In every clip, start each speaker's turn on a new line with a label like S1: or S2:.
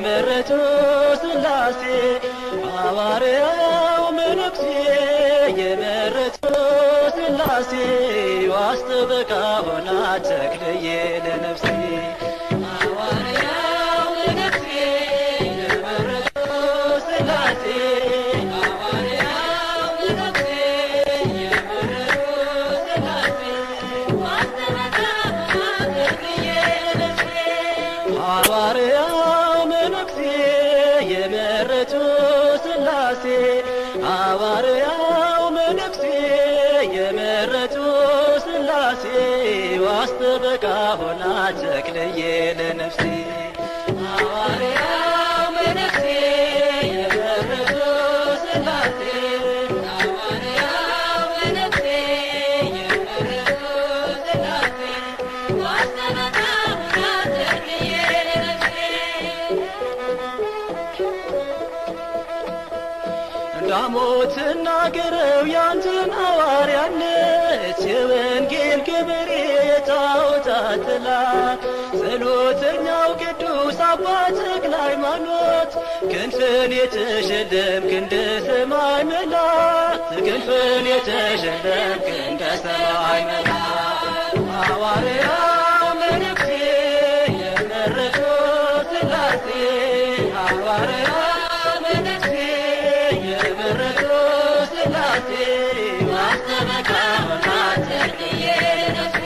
S1: የመረጡ ሥላሴ ሐዋርያው መነኩሴ የመረጡ ሥላሴ ዋስ ጠበቃ ሆና ተክልዬ ለነፍሴ ሐዋርያው መነኩሴ የመረጡ ሥላሴ ሐዋርያው መነኩሴ የመረጡ ሥላሴ ዋስ ጠበቃ ሆና ተክልዬ ለነፍሴ ሐዋርያው መነኩሴ የመረጡ ሥላሴ ሐዋርያው መነኩሴ የመረጡ ሥላሴ ዋስ ጠበቃ ሆና ተክልዬ ለነፍሴ ሐዋርያው መነኩሴ የመረጡ ሥላሴ ሐዋርያው መነኩሴ የመረጡ ሥላሴ ዋስ ጠበቃ ሆና ተክልዬ ለነፍሴ ዳሞት ናገረው ያንተን ሐዋርያነት የወንጌል ገበሬ የጣዖታት ጥላ ጸሎተኛው ቅዱስ አባ ተክለ ሃይማኖት ክንፍን የተሸለምክ እንደ ሰማይ መላእክት ክንፍን የተሸለምክ እንደ ሰማይ መላእክት ሐዋርያው መነኩሴ የመረጡ ሥላሴ ሐዋርያው መነኩሴ የመረጡ ሥላሴ ዋስ ጠበቃ ሆና ተክልዬ ለነፍሴ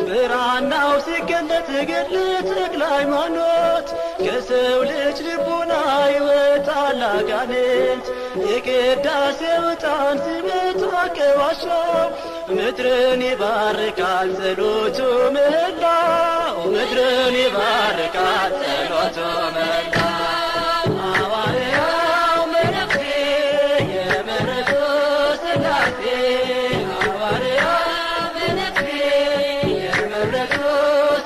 S1: ብራናው ሲገለጥ ገድለ ተክለ ሃይማኖት ከሰው ልጅ ልቡና ይወጣል አጋንንት የቅዳሴው ዕጣን ሲመጣ ከዋሻው ምድርን ይባርካል ጸሎቱ ምህላው ምድርን ይባርካል ጸሎቱ ምህላው ሐዋርያው መነኩሴ የመረጡ ሥላሴ ሐዋርያው መነኩሴ የመረጡ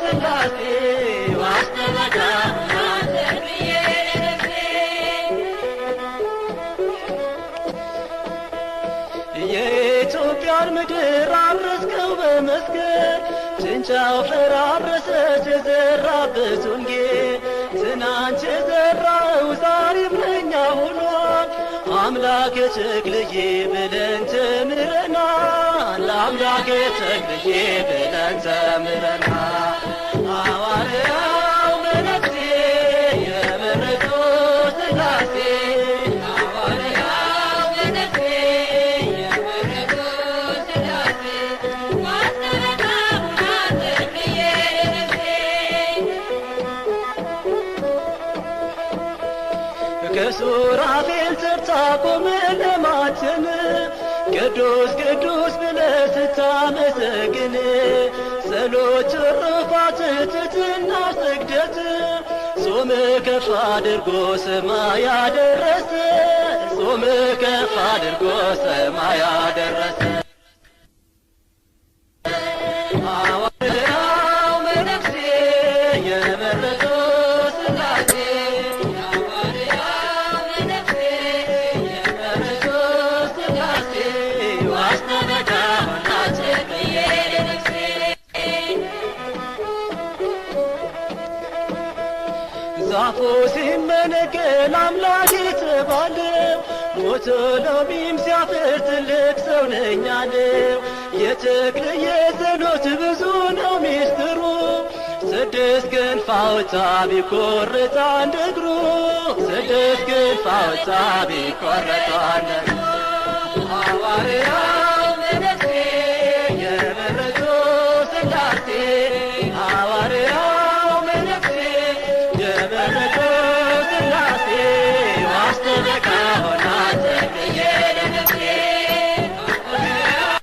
S1: ሥላሴ ዋስ ጠበቃ ሆና ተክልዬ ለነፍሴ የኢትዮጵያን ምድር አረስከው በመስቀል ጭንጫው ፈራረሰች የዘራበት ወንጌል ትናንት የዘራው ዛሬም ለእኛ ሆኗል አምላክ ተክልዬ ብለን ተምረናል አምላክ ተክልዬ ብለን ተምረናል ሐዋርያው መነኩሴ የመረጡ ሥላሴ ሐዋርያው መነኩሴ የመረጡ ሥላሴ ዋስ ጠበቃ ሆና ተክልዬ ለነፍሴ ከሱራፌል ተርታ ቆመ ለማተም ቅዱስ ቅዱስ ብለህ ስታመሰግን ጸሎት ትሩፋት ትሕትና ስግደት ጾም ከፍ አድርጎ ሰማይ ያደረሰ ጾም ከፍ አድርጎ ሰማይ ያደረሰ ሐዋርያው መነኩሴ የመረጡ ሥላሴ ሐዋርያው መነኩሴ የመረጡ ሥላሴ ዋስ ጠበቃ ሆና ተክልዬ ለነፍሴ ዛፉ ሲመነገል አምላክ የተባለው ሞቶሎሚም ሲያፍር ትልቅ ሰው ነኝ አለው የተክልዬ ጸሎት ብዙ ነው ሚስጥሩ ስድስት ክንፍ አውጣ ቢቆረጥ አንድ እግሩ ስድስት ክንፍ አውጣ ቢቆረጥ አንድ እግሩ ሐዋርያው መነኩሴ የመረጡ ሥላሴ ሐዋርያው መነኩሴ የመረጡ ሥላሴ ዋስ ጠበቃ ሆና ተክልዬ ለነፍሴ ሐዋርያው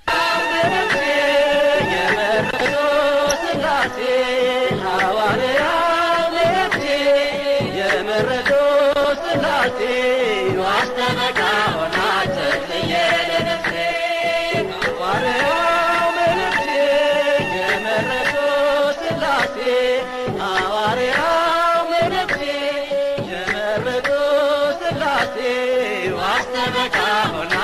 S1: መነኩሴ የመረጡ ሥላሴ ሐዋርያው መነኩሴ የመረጡ ሥላሴ ዋስ ጠበቃ ሆና ተክልዬ ለነፍሴ ሐዋርያው መነኩሴ የመረጡ ሥላሴ ሐዋርያው መነኩሴ የመረጡ ሥላሴ ዋስ ጠበቃ ሆና